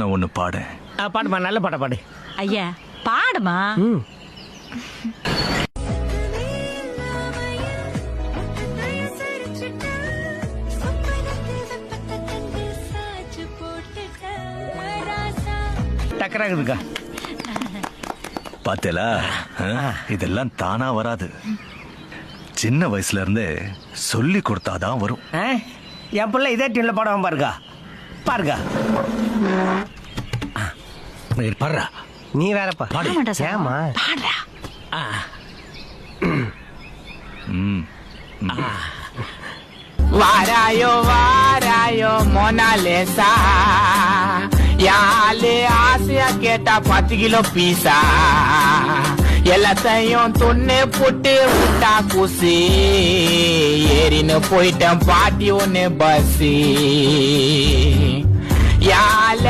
நான் ஒண்ணு பாடு. பாடுமா, நல்ல பாட்ட பாடு. ஐயா பாடுமா. டக்கராகுதுக்கா. பாத்தேலா, இதெல்லாம் தானா வராது. சின்ன வயசுல இருந்தே சொல்லி கொடுத்தாதான் வரும். என் பிள்ளை இதே டீம்ல பாடுவான் பாருக்கா. பாருக்கா பாடுறா. நீ வேறப்பா பாடு. ஏமா பாடுறா. வாராயோ வாராயோ மோனாலிசா, யாலே ஆசையா கேட்டா 10 கிலோ பீஸா, எல்லாத்தையும் துண்ணு புட்டு விட்டா குசி, ஏறின்னு போயிட்டேன் பாட்டி ஒன்னு பஸ்ஸி. யால